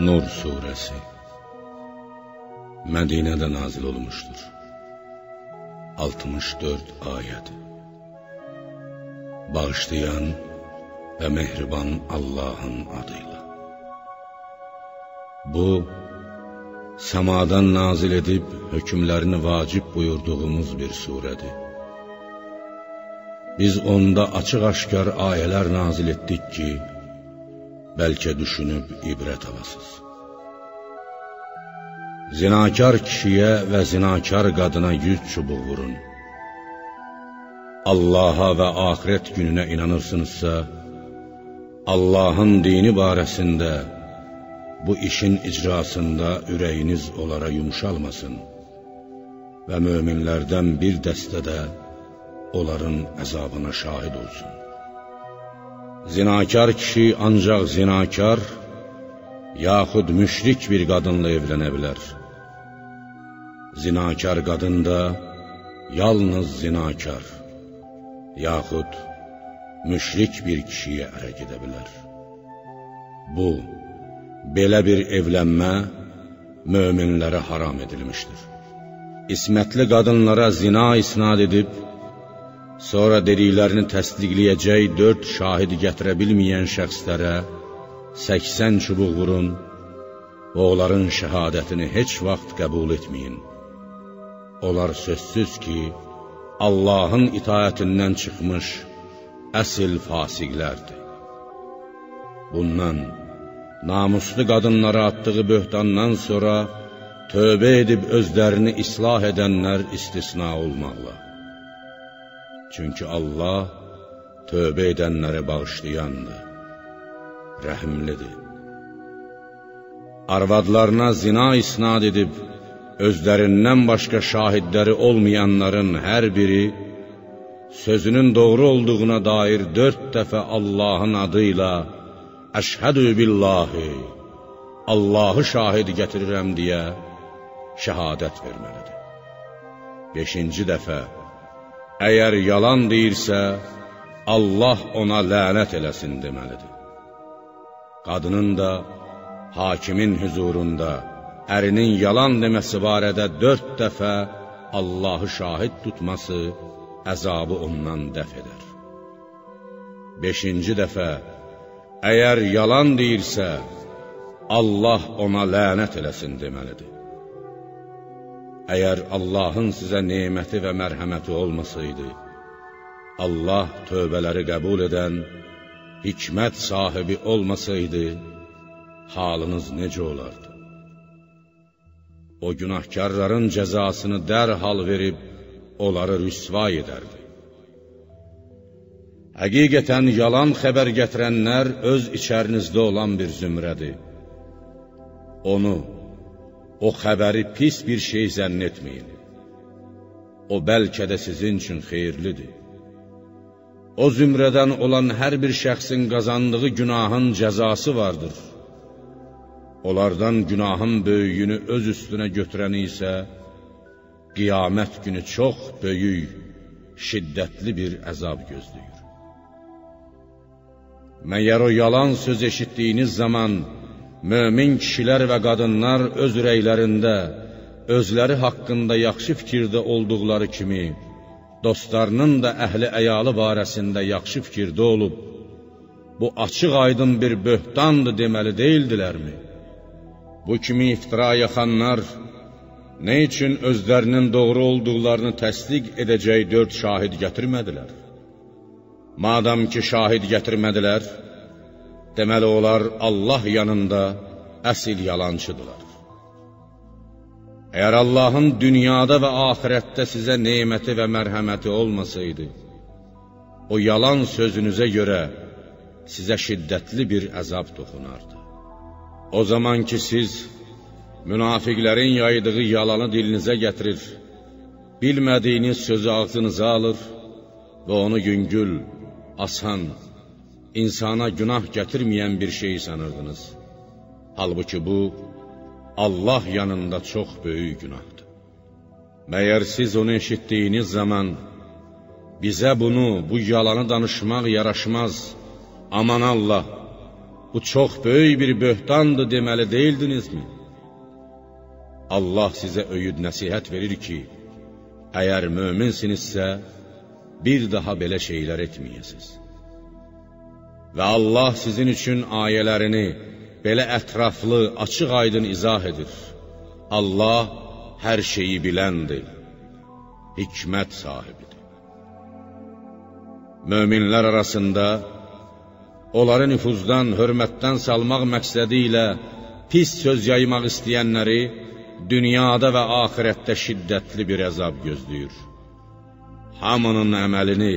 Nur surəsi Mədinədə nazil olmuşdur. 64 ayəd. Bağışlayan və mehriban Allahın adıyla. Bu, səmadan nazil edib hökmlərini vacib buyurduğumuz bir surədir. Biz onda açıq-aşkar ayələr nazil etdik ki, bəlkə düşünüb ibrət alasınız. Zinakar kişiyə və zinakar qadına 100 çubuq vurun. Allaha və axirət gününə inanırsınızsa, Allahın dini barəsində bu işin icrasında ürəyiniz onlara yumşalmasın və möminlərdən bir dəstə də onların əzabına şahid olsun. Zinakar kişi ancaq zinakar, yaxud müşrik bir qadınla evlənə bilər. Zinakar qadın da yalnız zinakar, yaxud müşrik bir kişiyə ərə gedə bilər. Bu, belə bir evlənmə möminlərə haram edilmişdir. İsmətli qadınlara zina isnad edib, sonra dediklərini təsdiqləyəcək 4 şahid gətirə bilməyən şəxslərə 80 çubuq vurun və onların şəhadətini heç vaxt qəbul etməyin. Onlar sözsüz ki, Allahın itaətindən çıxmış əsl fasiqlərdir. Bundan, namuslu qadınlara atdığı böhtandan sonra tövbə edib özlərini islah edənlər istisna olmaqla. Çünki Allah tövbə edənləri bağışlayandır, rəhimlidir. Arvadlarına zina isnad edib, özlərindən başqa şahidləri olmayanların hər biri, sözünün doğru olduğuna dair 4 dəfə Allahın adıyla Əşhədü billahi, Allahı şahid gətirirəm deyə şəhadət verməlidir. 5-ci dəfə, əgər yalan deyirsə, Allah ona lənət eləsin deməlidir. Qadının da hakimin hüzurunda ərinin yalan deməsi barədə 4 dəfə Allahı şahid tutması əzabı ondan dəf edər. 5-ci dəfə, əgər yalan deyirsə, Allah ona lənət eləsin deməlidir. Əgər Allahın sizə neməti və mərhəməti olmasaydı, Allah tövbələri qəbul edən, hikmət sahibi olmasaydı, halınız necə olardı? O günahkarların cəzasını dərhal verib, onları rüsva edərdi. Həqiqətən yalan xəbər gətirənlər öz içərinizdə olan bir zümrədir. Onu, o xəbəri pis bir şey zənn etməyin. O bəlkə də sizin üçün xeyirlidir. O zümrədən olan hər bir şəxsin qazandığı günahın cəzası vardır. Onlardan günahın böyüyünü öz üstünə götürəni isə, qiyamət günü çox böyük, şiddətli bir əzab gözləyir. Məyər o yalan söz eşitdiyiniz zaman, mömin kişilər və qadınlar öz ürəklərində, özləri haqqında yaxşı fikirdə olduqları kimi, dostlarının da əhli əyalı barəsində yaxşı fikirdə olub, bu açıq aydın bir böhtandır deməli deyildilərmi? Bu kimi iftira yaxanlar, nə üçün özlərinin doğru olduqlarını təsdiq edəcək 4 şahid gətirmədilər? Madam ki, şahid gətirmədilər, deməli onlar Allah yanında əsl yalancıdırlar. Əgər Allahın dünyada və axirətdə sizə neməti və mərhəməti olmasaydı, o yalan sözünüzə görə sizə şiddətli bir əzab toxunardı. O zaman ki siz münafiqlərin yaydığı yalanı dilinizə gətirir, bilmədiyiniz sözü ağzınıza alır və onu yüngül, asan, insana günah gətirməyən bir şey sanırdınız. Halbuki bu, Allah yanında çox böyük günahdır. Məyər siz onu eşitdiyiniz zaman, bizə bunu, bu yalanı danışmaq yaraşmaz, aman Allah, bu çox böyük bir böhtandır deməli deyildinizmi? Allah sizə öyüd nəsihət verir ki, əgər möminsinizsə, bir daha belə şeylər etməyəsiniz. Və Allah sizin üçün ayələrini belə ətraflı, açıq-aydın izah edir. Allah hər şeyi biləndir, hikmət sahibidir. Möminlər arasında onları nüfuzdan, hörmətdən salmaq məqsədi ilə pis söz yaymaq istəyənləri dünyada və axirətdə şiddətli bir əzab gözləyir. Hamının əməlini,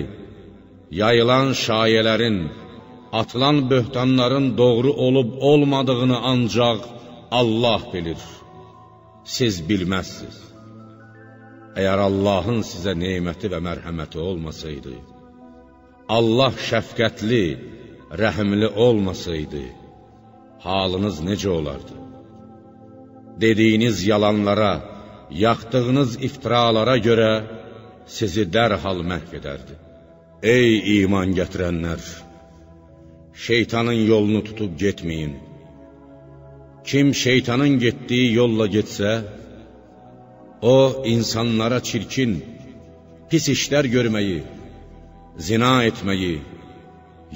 yayılan şayələrin, atılan böhtanların doğru olub olmadığını ancaq Allah bilir. Siz bilməzsiniz. Əgər Allahın sizə neməti və mərhəməti olmasaydı, Allah şəfqətli, rəhimli olmasaydı, halınız necə olardı? Dediyiniz yalanlara, yaxdığınız iftiralara görə sizi dərhal məhv edərdi. Ey iman gətirənlər! Şeytanın yolunu tutub getməyin. Kim şeytanın getdiyi yolla getsə, o insanlara çirkin, pis işlər görməyi, zina etməyi,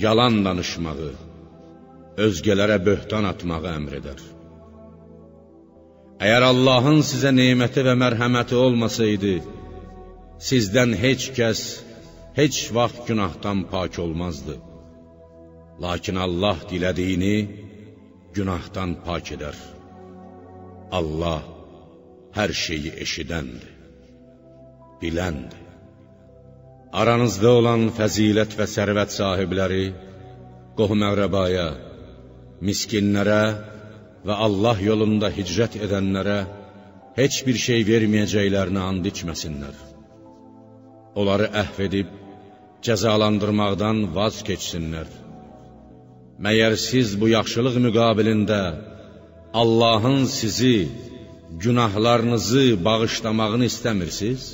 yalan danışmağı, özgələrə böhtan atmağı əmr edər. Əgər Allahın sizə neməti və mərhəməti olmasaydı, sizdən heç kəs, heç vaxt günahdan pak olmazdı. Lakin Allah dilədiyini günahdan pak edər. Allah hər şeyi eşidəndir, biləndir. Aranızda olan fəzilət və sərvət sahibləri, qohum-əqrəbaya, miskinlərə və Allah yolunda hicrət edənlərə heç bir şey verməyəcəklərini and içməsinlər. Onları əhv edib, cəzalandırmaqdan vaz keçsinlər. Məyər siz bu yaxşılıq müqabilində Allahın sizi, günahlarınızı bağışlamağını istəmirsiniz?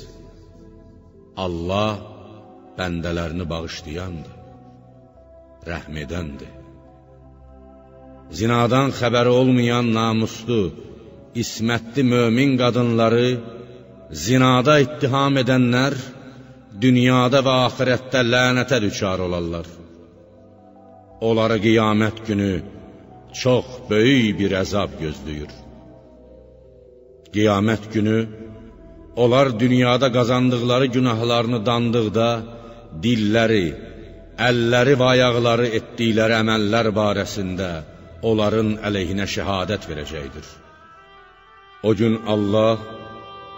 Allah bəndələrini bağışlayandır, rəhm edəndir. Zinadan xəbəri olmayan namuslu, ismətli mömin qadınları zinada ittiham edənlər dünyada və axirətdə lənətə düçar olarlar. Onları qiyamət günü çox böyük bir əzab gözləyir. Qiyamət günü onlar dünyada qazandıqları günahlarını dandıqda dilləri, əlləri və ayaqları etdikləri əməllər barəsində onların əleyhinə şəhadət verəcəkdir. O gün Allah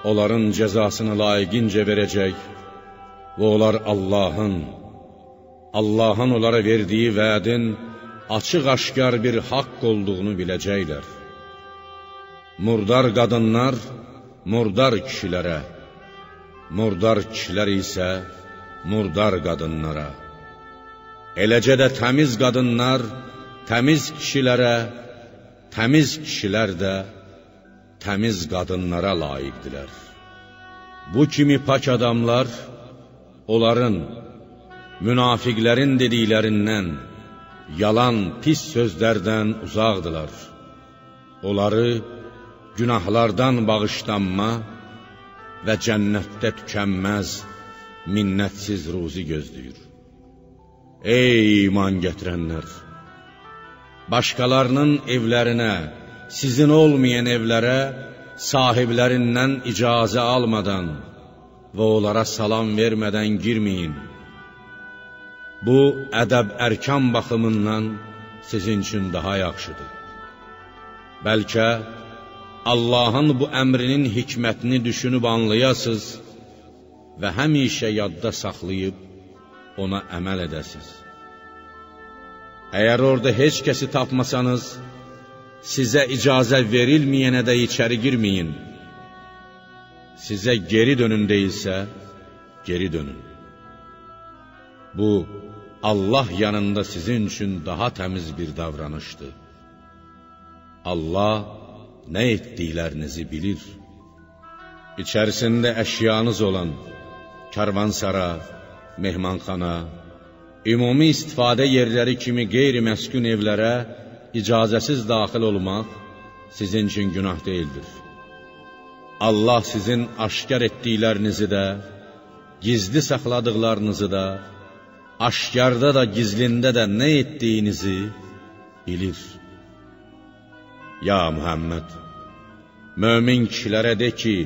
onların cəzasını layiqincə verəcək və onlar Allahın onlara verdiyi vədin açıq-aşkar bir haqq olduğunu biləcəklər. Murdar qadınlar murdar kişilərə, murdar kişilər isə murdar qadınlara, eləcə də təmiz qadınlar təmiz kişilərə, təmiz kişilər də təmiz qadınlara layiqdilər. Bu kimi pak adamlar onların, münafiqlərin dediklərindən, yalan, pis sözlərdən uzaqdılar. Onları günahlardan bağışlanma və cənnətdə tükənməz, minnətsiz ruzi gözləyir. Ey iman gətirənlər! Başqalarının evlərinə, sizin olmayan evlərə sahiblərindən icazə almadan və onlara salam vermədən girməyin. Bu, ədəb-ərkan baxımından sizin üçün daha yaxşıdır. Bəlkə Allahın bu əmrinin hikmətini düşünüb anlayasınız və həmişə yadda saxlayıb ona əməl edəsiniz. Əgər orada heç kəsi tapmasanız, sizə icazə verilməyənə də içəri girməyin. Sizə geri dönün deyilsə, geri dönün. Bu, Allah yanında sizin üçün daha təmiz bir davranışdır. Allah nə etdiklərinizi bilir. İçərisində əşyanız olan karvansara, mehmanxana, ümumi istifadə yerləri kimi qeyri-məskun evlərə icazəsiz daxil olmaq sizin üçün günah deyildir. Allah sizin aşkar etdiklərinizi də, gizli saxladıqlarınızı da, aşkarda da, gizlində də nə etdiyinizi bilir. Ya Muhammed, mömin kişilərə de ki,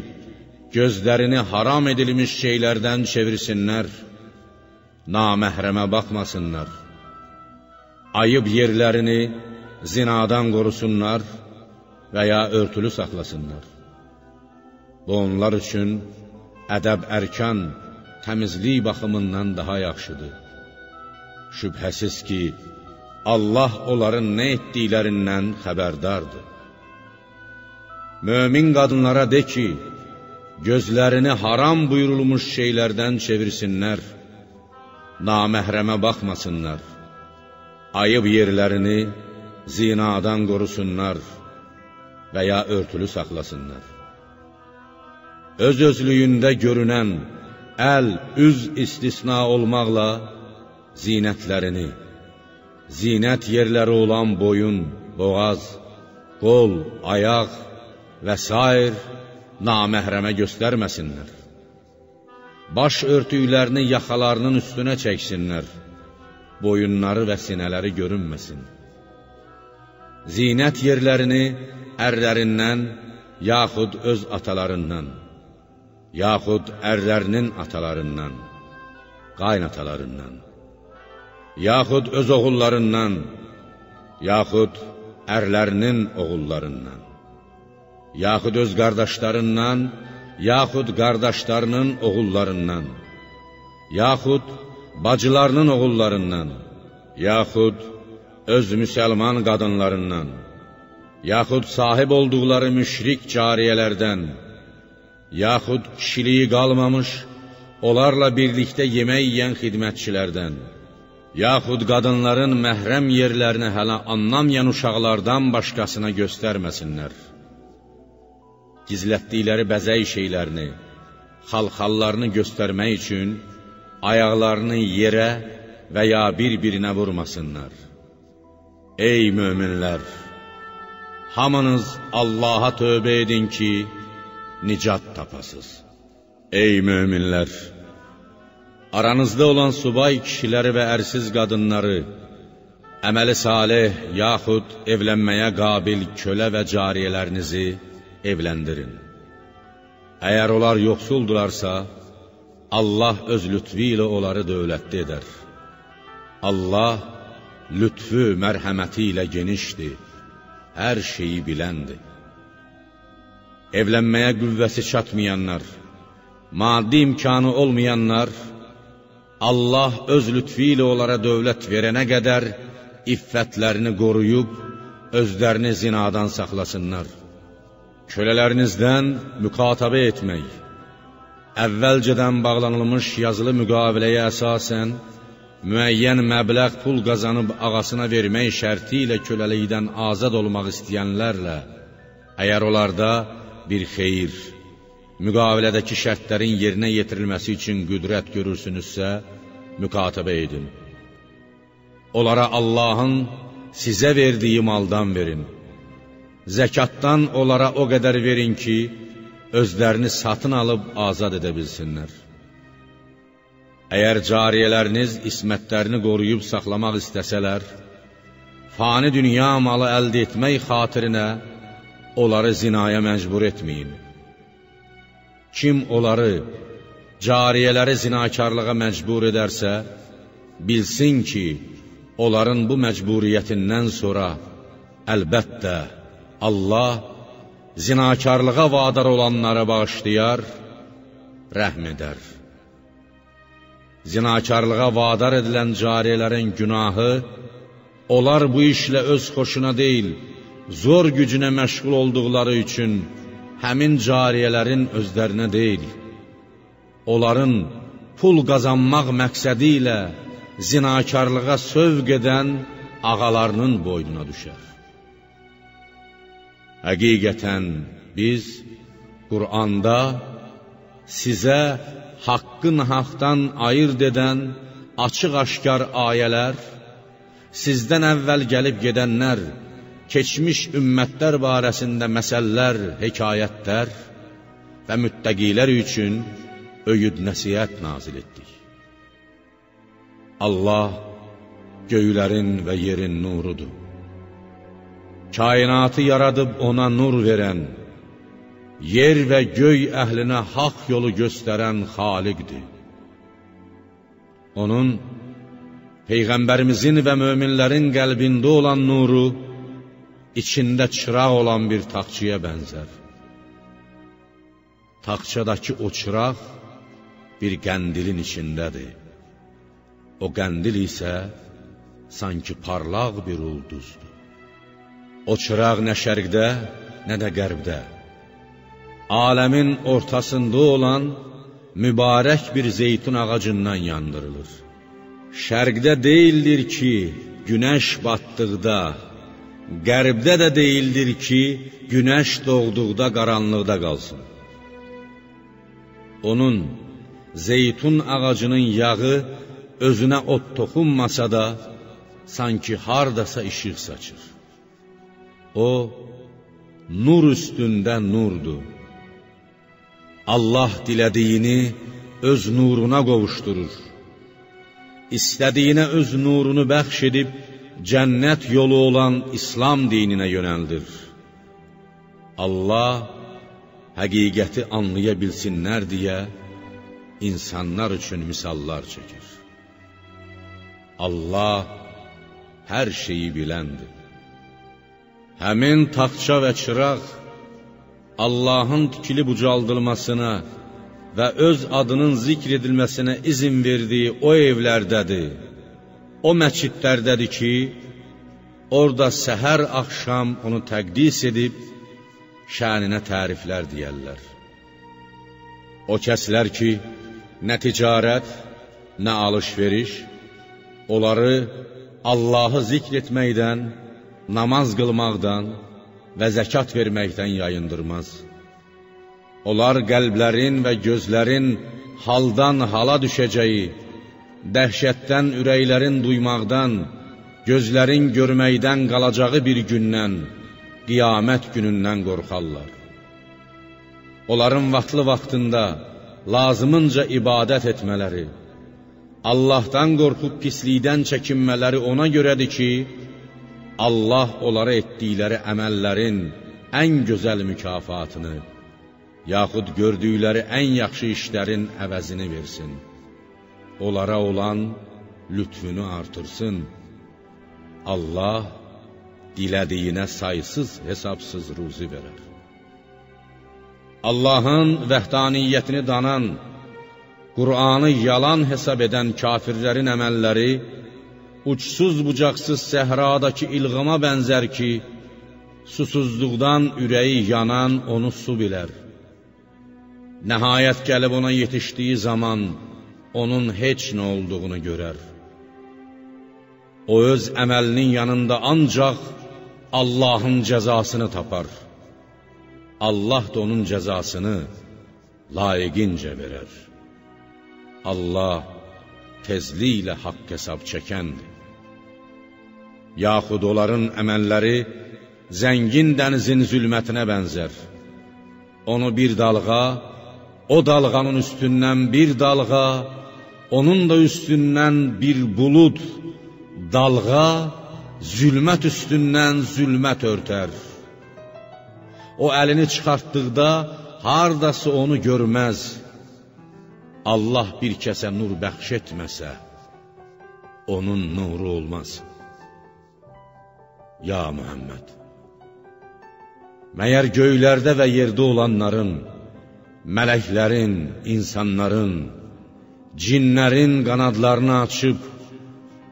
gözlərini haram edilmiş şeylərdən çevirsinlər, naməhrəmə baxmasınlar, ayıb yerlərini zinadan qorusunlar və ya örtülü saxlasınlar. Bu onlar üçün ədəb-ərkan, təmizlik baxımından daha yaxşıdır. Şübhəsiz ki, Allah onların nə etdiklərindən xəbərdardır. Mömin qadınlara de ki, gözlərini haram buyurulmuş şeylərdən çevirsinlər, naməhrəmə baxmasınlar, ayıb yerlərini zinadan qorusunlar və ya örtülü saxlasınlar. Öz-özlüyündə görünən əl, üz istisna olmaqla zinətlərini, zinət yerləri olan boyun, boğaz, qol, ayaq və s. naməhrəmə göstərməsinlər. Baş örtüklərini yaxalarının üstünə çəksinlər, boyunları və sinələri görünməsin. Zinət yerlərini ərlərindən, yaxud öz atalarından, yaxud ərlərinin atalarından, qaynatalarından, yaxud öz oğullarından, yaxud ərlərinin oğullarından, yaxud öz qardaşlarından, yaxud qardaşlarının oğullarından, yaxud bacılarının oğullarından, yaxud öz müsəlman qadınlarından, yaxud sahib olduqları müşrik cariyələrdən, yaxud kişiliyi qalmamış, onlarla birlikdə yemək yeyən xidmətçilərdən, yaxud qadınların məhrəm yerlərini hələ anlamayan uşaqlardan başqasına göstərməsinlər. Gizlətdikləri bəzək şeylərini, xalxallarını göstərmək üçün ayaqlarını yerə və ya bir-birinə vurmasınlar. Ey möminlər! Hamınız Allaha tövbə edin ki, nicat tapasız. Ey möminlər! Aranızda olan subay kişiləri və ərsiz qadınları, əməli salih yaxud evlənməyə qabil kölə və cariyələrinizi evləndirin. Əgər onlar yoxsuldurlarsa, Allah öz lütfü ilə onları dövlətli edər. Allah lütfü, mərhəməti ilə genişdir, hər şeyi biləndir. Evlənməyə qüvvəsi çatmayanlar, maddi imkanı olmayanlar, Allah öz lütfü ilə onlara dövlət verənə qədər iffətlərini qoruyub, özlərini zinadan saxlasınlar. Kölələrinizdən müqatabə etmək, əvvəlcədən bağlanılmış yazılı müqaviləyə əsasən, müəyyən məbləğ pul qazanıb ağasına vermək şərti ilə köləlikdən azad olmaq istəyənlərlə, əgər onlarda bir xeyir, müqavilədəki şərtlərin yerinə yetirilməsi üçün qüdrət görürsünüzsə, müqatabə edin. Onlara Allahın sizə verdiyi maldan verin. Zəkatdan onlara o qədər verin ki, özlərini satın alıb azad edə bilsinlər. Əgər cariyələriniz ismətlərini qoruyub saxlamaq istəsələr, fani dünya malı əldə etmək xatirinə onları zinaya məcbur etməyin. Kim onları, cariyələri zinakarlığa məcbur edərsə, bilsin ki, onların bu məcburiyyətindən sonra əlbəttə Allah zinakarlığa vadar olanlara bağışlayar, rəhm edər. Zinakarlığa vadar edilən cariyələrin günahı, onlar bu işlə öz xoşuna deyil, zor gücünə məşğul olduqları üçün həmin cariyələrin özlərinə deyil, onların pul qazanmaq məqsədi ilə zinakarlığa sövq edən ağalarının boynuna düşər. Həqiqətən biz Qur'anda sizə haqqı nahaqdan ayırt edən açıq-aşkar ayələr, sizdən əvvəl gəlib gedənlər keçmiş ümmətlər barəsində məsəllər, hekayətlər və müttəqilər üçün öyüd nəsihət nazil etdik. Allah göylərin və yerin nurudur. Kainatı yaradıb ona nur verən, yer və göy əhlinə haqq yolu göstərən Xaliqdir. Onun, Peyğəmbərimizin və möminlərin qəlbində olan nuru, içində çıraq olan bir taxçıya bənzər. Taxçadakı o çıraq bir qəndilin içindədir. O qəndil isə sanki parlaq bir ulduzdur. O çıraq nə şərqdə, nə də qərbdə, aləmin ortasında olan mübarək bir zeytun ağacından yandırılır. Şərqdə deyildir ki, günəş batdıqda, qərbdə də deyildir ki, günəş doğduqda qaranlıqda qalsın. Onun, zeytun ağacının yağı özünə ot toxunmasa da, sanki hardasa işıq saçır. O, nur üstündə nurdur. Allah dilədiyini öz nuruna qovuşdurur. İstədiyinə öz nurunu bəxş edib, cənnət yolu olan İslam dininə yönəldir. Allah, həqiqəti anlaya bilsinlər deyə, insanlar üçün misallar çəkir. Allah, hər şeyi biləndir. Həmin taxça və çıraq, Allahın tikilib ucaldılmasına və öz adının zikr edilməsinə izin verdiyi o evlərdədir, o məscidlərdədir ki, orada səhər axşam onu təqdis edib, şəninə təriflər deyərlər. O kəslər ki, nə ticarət, nə alış-veriş, onları Allahı zikr etməkdən, namaz qılmaqdan və zəkat verməkdən yayındırmaz. Onlar qəlblərin və gözlərin haldan hala düşəcəyi, dəhşətdən ürəklərin duymaqdan, gözlərin görməkdən qalacağı bir gündən, qiyamət günündən qorxarlar. Onların vaxtında lazımınca ibadət etmələri, Allahdan qorxub pislikdən çəkinmələri ona görədir ki, Allah onlara etdikləri əməllərin ən gözəl mükafatını, yaxud gördükləri ən yaxşı işlərin əvəzini versin. Onlara olan lütfünü artırsın. Allah dilədiyinə saysız, hesabsız ruzi verər. Allahın vəhdaniyyətini danan, Qur'anı yalan hesab edən kafirlərin əməlləri, uçsuz-bucaqsız səhradakı ilğama bənzər ki, susuzluqdan ürəyi yanan onu su bilər. Nəhayət gəlib ona yetişdiyi zaman, onun heç nə olduğunu görər. O öz əməlinin yanında ancaq Allahın cəzasını tapar. Allah da onun cəzasını layiqincə verər. Allah tezliklə haqq hesab çəkəndir. Yaxud onların əməlləri zəngin dənizin zülmətinə bənzər. Onu bir dalğa, o dalğanın üstündən bir dalğa, onun da üstündən bir bulud, dalğa, zülmət üstündən zülmət örtər. O əlini çıxartdıqda hardası onu görməz. Allah bir kəsə nur bəxş etməsə, onun nuru olmaz. Ya Muhammed, məyər göylərdə və yerdə olanların, mələklərin, insanların, cinlərin qanadlarını açıb,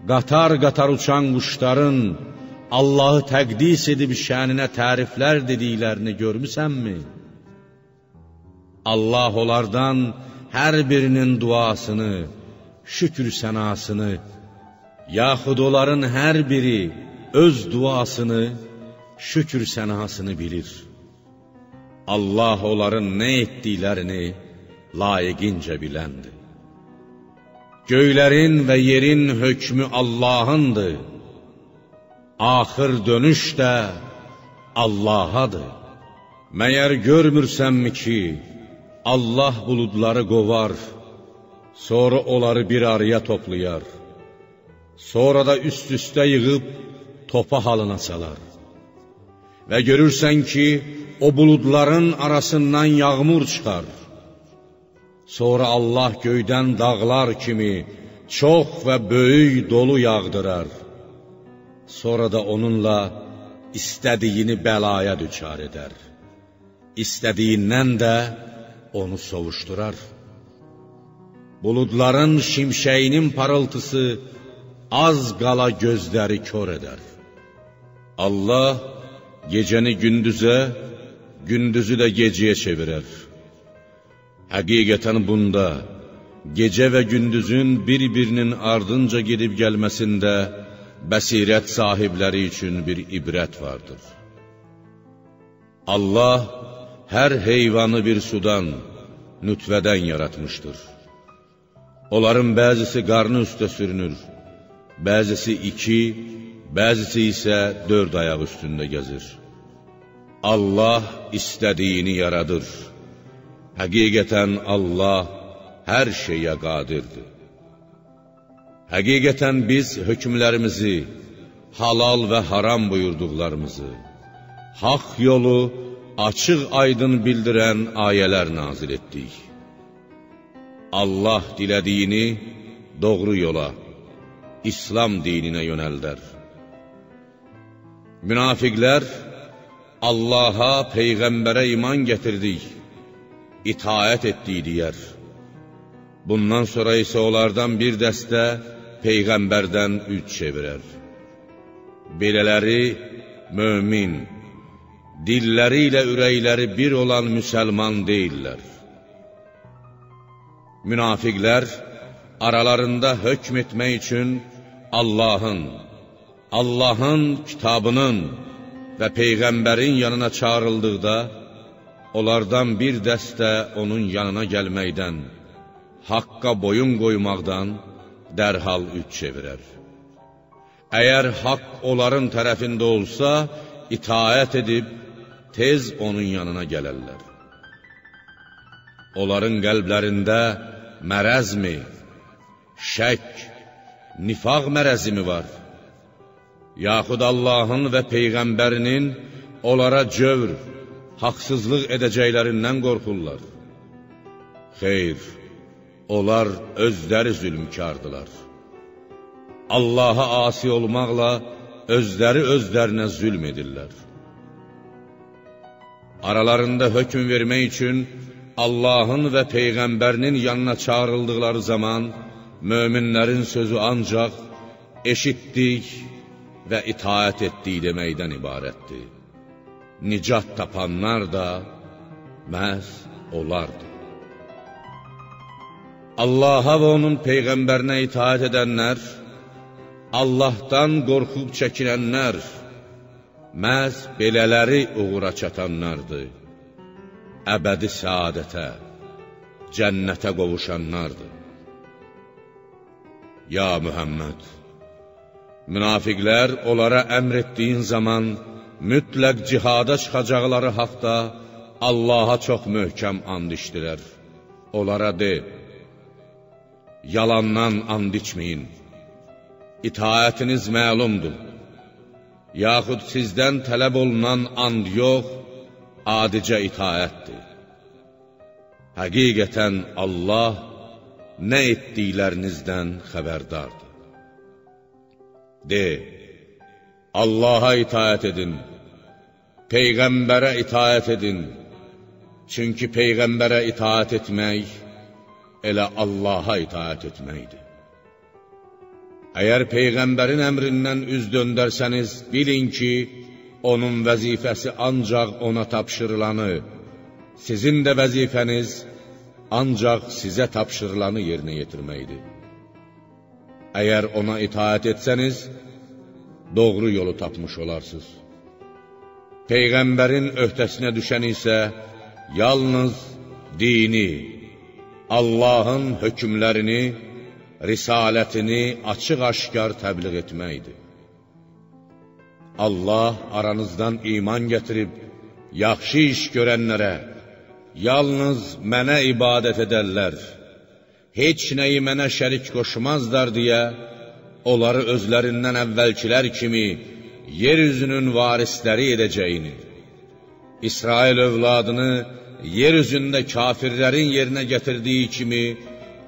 qatar-qatar uçan quşların Allahı təqdis edib şəninə təriflər dediklərini görmüsənmi? Allah onlardan hər birinin duasını, şükür sənasını, yaxud onların hər biri öz duasını, şükür sənasını bilir. Allah onların nə etdiklərini layiqincə biləndir. Göylərin və yerin hökmü Allahındır. axır dönüş də Allahadır. Məyər görmürsənmi ki, Allah buludları qovar, sonra onları bir araya toplayar, sonra da üst-üstə yığıb topa halına salar. Və görürsən ki, o buludların arasından yağmur çıxar. Sonra Allah göydən dağlar kimi çox və böyük dolu yağdırar. Sonra da onunla istədiyini bəlaya düçar edər. İstədiyindən də onu sovuşdurar. Buludların şimşəyinin parıltısı az qala gözləri kör edər. Allah gecəni gündüzə, gündüzü də gecəyə çevirər. Həqiqətən bunda, gecə və gündüzün bir-birinin ardınca gedib gəlməsində bəsirət sahibləri üçün bir ibrət vardır. Allah hər heyvanı bir sudan, nütvədən yaratmışdır. Onların bəzisi qarnı üstə sürünür, bəzisi 2, bəzisi isə 4 ayaq üstündə gəzir. Allah istədiyini yaradır. Həqiqətən Allah hər şeyə qadirdir. Həqiqətən biz hökmlərimizi, halal və haram buyurduqlarımızı, haqq yolu açıq aydın bildirən ayələr nazil etdik. Allah dilədiyini doğru yola, İslam dininə yönəldər. Münafiqlər Allaha, Peyğəmbərə iman gətirdik, itaət etdik deyər. Bundan sonra isə onlardan bir dəstə Peyğəmbərdən üç çevirər. Belələri mömin, dilləri ilə ürəkləri bir olan müsəlman deyirlər. Münafiqlər aralarında hökm etmək üçün Allahın kitabının və Peyğəmbərin yanına çağrıldıqda, onlardan bir dəstə onun yanına gəlməkdən, haqqa boyun qoymaqdan dərhal üç çevirər. Əgər haqq onların tərəfində olsa, itaət edib, tez onun yanına gələrlər. Onların qəlblərində mərəzmi, şək, nifaq mərəzimi var? Yaxud Allahın və Peyğəmbərinin onlara cövr, haqsızlıq edəcəklərindən qorxurlar. Xeyr, onlar özləri zülmkardılar. Allaha asi olmaqla özləri özlərinə zülm edirlər. Aralarında hökm vermək üçün Allahın və Peyğəmbərinin yanına çağrıldıqları zaman möminlərin sözü ancaq eşitdik və itaət etdik deməkdən ibarətdir. Nicat tapanlar da məhz onlardır. Allaha və onun Peyğəmbərinə itaət edənlər, Allahdan qorxub çəkinənlər, məhz belələri uğura çatanlardır. Əbədi səadətə, cənnətə qovuşanlardır. Ya Mühəmməd, münafiqlər onlara əmr etdiyin zaman mütləq cihada çıxacaqları haqda Allaha çox möhkəm and içdilər. Onlara de, yalandan and içməyin, itaətiniz məlumdur. Yaxud sizdən tələb olunan and yox, adicə itaətdir. Həqiqətən Allah nə etdiklərinizdən xəbərdardır. De, Allaha itaət edin, Peyğəmbərə itaət edin. Çünki Peyğəmbərə itaət etmək, elə Allaha itaət etməkdir. Əgər Peyğəmbərin əmrindən üz döndərsəniz, bilin ki, onun vəzifəsi ancaq ona tapşırılanı, sizin də vəzifəniz ancaq sizə tapşırılanı yerinə yetirməkdir. Əgər ona itaət etsəniz, doğru yolu tapmış olarsınız. Peyğəmbərin öhdəsinə düşən isə yalnız dini, Allahın hökmlərini, risalətini açıq-aşkar təbliğ etməkdir. Allah aranızdan iman gətirib, yaxşı iş görənlərə, yalnız mənə ibadət edərlər, heç nəyi mənə şərik qoşmazlar deyə, onları özlərindən əvvəlkilər kimi yeryüzünün varisləri edəcəyini, İsrail övladını yeryüzündə kafirlərin yerinə gətirdiyi kimi,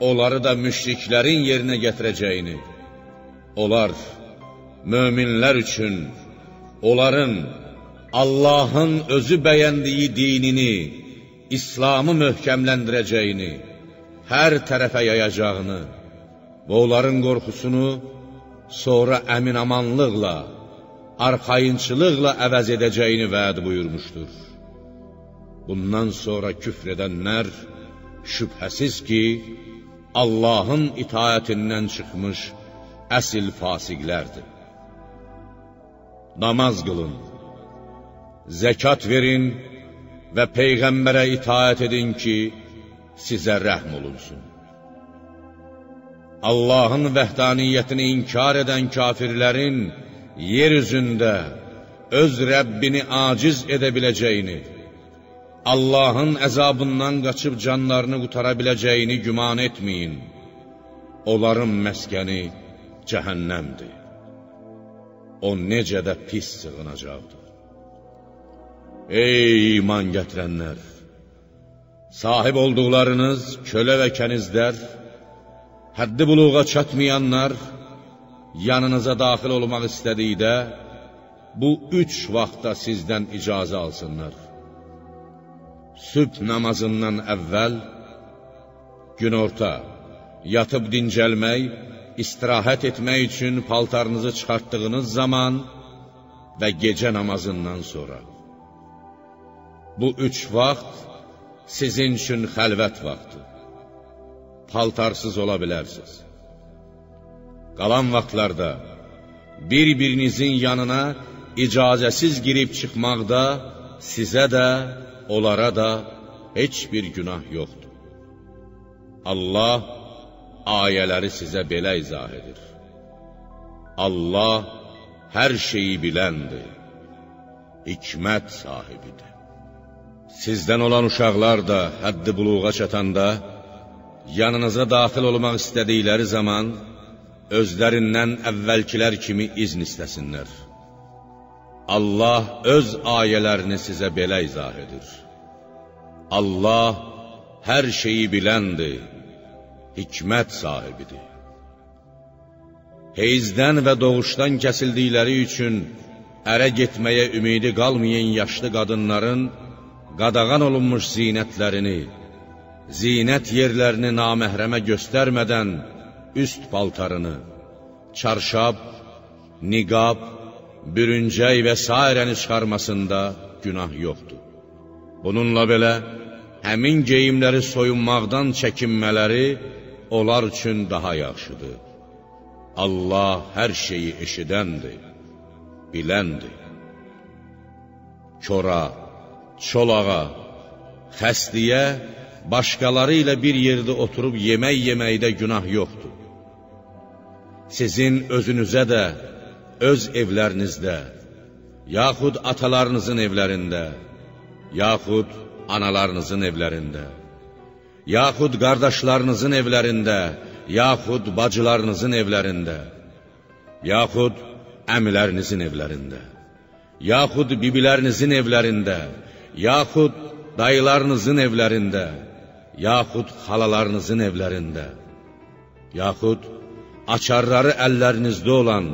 onları da müşriklərin yerinə gətirəcəyini, onlar möminlər üçün, onların Allahın özü bəyəndiyi dinini, İslamı möhkəmləndirəcəyini, hər tərəfə yayacağını və onların qorxusunu sonra əmin-amanlıqla, arxayınçılıqla əvəz edəcəyini vəd buyurmuşdur. Bundan sonra küfr edənlər şübhəsiz ki, Allahın itaətindən çıxmış əsil fasiqlərdir. Namaz qılın, zəkat verin və Peyğəmbərə itaət edin ki, sizə rəhm olunsun. Allahın vəhdaniyyətini inkar edən kafirlərin yeryüzündə öz Rəbbini aciz edə biləcəyini, Allahın əzabından qaçıb canlarını qutara biləcəyini güman etməyin. Onların məskəni cəhənnəmdir. O necə də pis sığınacaqdır. Ey iman gətirənlər! Sahib olduqlarınız kölə və kənizlər, həddi buluğa çatmayanlar yanınıza daxil olmaq istədikdə, bu 3 vaxtda sizdən icazə alsınlar. Sübh namazından əvvəl, günorta, yatıb dincəlmək, istirahət etmək üçün paltarınızı çıxartdığınız zaman və gecə namazından sonra. Bu 3 vaxt sizin üçün xəlvət vaxtı. Paltarsız ola bilərsiniz. Qalan vaxtlarda bir-birinizin yanına icazəsiz girib çıxmaqda sizə də, onlara da heç bir günah yoxdur. Allah ayələri sizə belə izah edir. Allah hər şeyi biləndir, hikmət sahibidir. Sizdən olan uşaqlar da həddi buluğa çatanda, yanınıza daxil olmaq istədikləri zaman, özlərindən əvvəlkilər kimi izn istəsinlər. Allah öz ayələrini sizə belə izah edir. Allah hər şeyi biləndir, hikmət sahibidir. Heyzdən və doğuşdan kəsildikləri üçün ərə getməyə ümidi qalmayan yaşlı qadınların qadağan olunmuş zinətlərini, zinət yerlərini naməhrəmə göstərmədən üst paltarını, çarşab, niqab, bürüncək və s. çıxarmasında günah yoxdur. Bununla belə, həmin geyimləri soyunmaqdan çəkinmələri onlar üçün daha yaxşıdır. Allah hər şeyi eşidəndir, biləndir. Kora, çolağa, xəstliyə, başqaları ilə bir yerdə oturub yemək yeməkdə günah yoxdur. Sizin özünüzə də, öz evlərinizdə, yaxud atalarınızın evlərində, yaxud analarınızın evlərində, yaxud qardaşlarınızın evlərində, yaxud bacılarınızın evlərində, yaxud əmilərinizin evlərində, yaxud bibilərinizin evlərində, yaxud dayılarınızın evlərində, yaxud xalalarınızın evlərində, yaxud açarları əllərinizdə olan,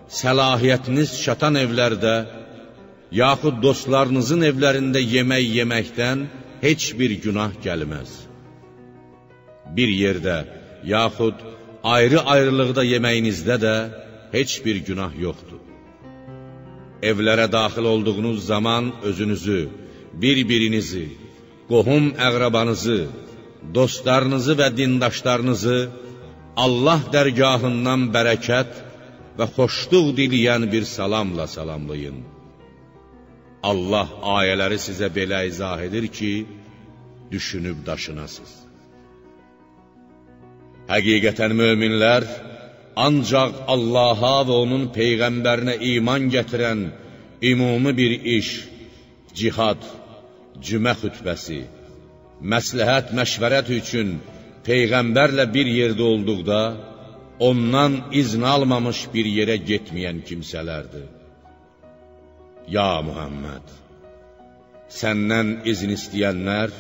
səlahiyyətiniz çatan evlərdə, yaxud dostlarınızın evlərində yemək yeməkdən heç bir günah gəlməz. Bir yerdə, yaxud ayrı-ayrılıqda yeməyinizdə də heç bir günah yoxdur. Evlərə daxil olduğunuz zaman özünüzü, bir-birinizi, qohum-əqrabanızı, dostlarınızı və dindaşlarınızı Allah dərgahından bərəkət və xoşluq diləyən bir salamla salamlayın. Allah ayələri sizə belə izah edir ki, düşünüb daşınasınız. Həqiqətən möminlər ancaq Allaha və onun Peyğəmbərinə iman gətirən ümumi bir iş, cihad, cümə xütbəsi, məsləhət, məşvərət üçün Peyğəmbərlə bir yerdə olduqda, ondan izn almamış bir yerə getməyən kimsələrdir. Ya Muhammed, səndən izin istəyənlər,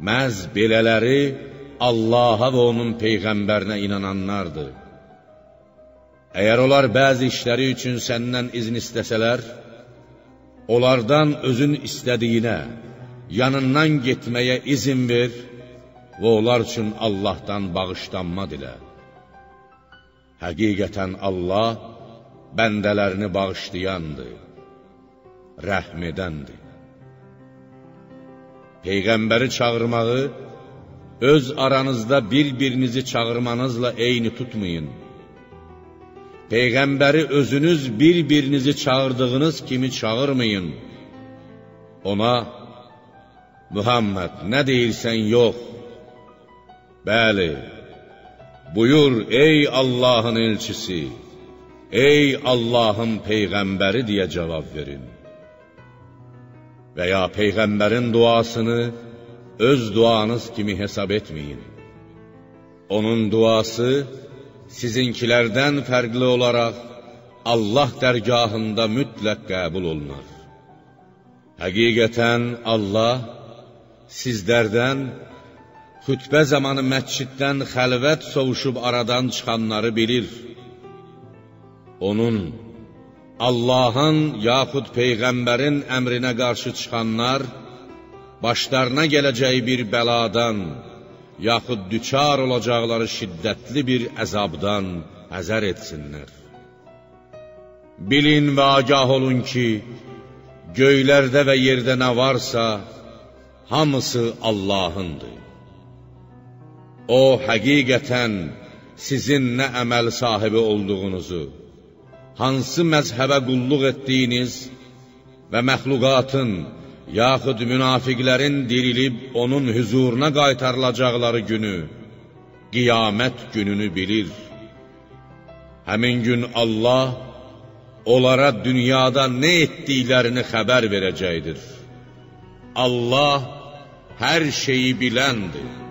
məhz belələri Allaha və onun Peyğəmbərinə inananlardır. Əgər onlar bəzi işləri üçün səndən izin istəsələr, onlardan özün istədiyinə, yanından getməyə izin ver və onlar üçün Allahdan bağışlanma dilə. Həqiqətən Allah bəndələrini bağışlayandır, rəhm edəndir. Peyğəmbəri çağırmağı öz aranızda bir-birinizi çağırmanızla eyni tutmayın. Peyğəmbəri özünüz bir-birinizi çağırdığınız kimi çağırmayın. Ona, Muhammed, nə deyirsən yox. Bəli, buyur ey Allahın elçisi, ey Allahın Peyğəmbəri deyə cavab verin. Və ya Peyğəmbərin duasını öz duanız kimi hesab etməyin. Onun duası sizinkilərdən fərqli olaraq Allah dərgahında mütləq qəbul olunar. Həqiqətən Allah sizlərdən xütbə zamanı məsciddən xəlvət sovuşub aradan çıxanları bilir. Onun, Allahın yaxud Peyğəmbərin əmrinə qarşı çıxanlar, başlarına gələcəyi bir bəladan, yaxud düçar olacaqları şiddətli bir əzabdan həzər etsinlər. Bilin və agah olun ki, göylərdə və yerdə nə varsa, hamısı Allahındır. O, həqiqətən sizin nə əməl sahibi olduğunuzu, hansı məzhəbə qulluq etdiyiniz və məxluqatın, yaxud münafiqlərin dirilib onun hüzuruna qaytarılacaqları günü, qiyamət gününü bilir. Həmin gün Allah onlara dünyada nə etdiklərini xəbər verəcəkdir. Allah hər şeyi biləndir.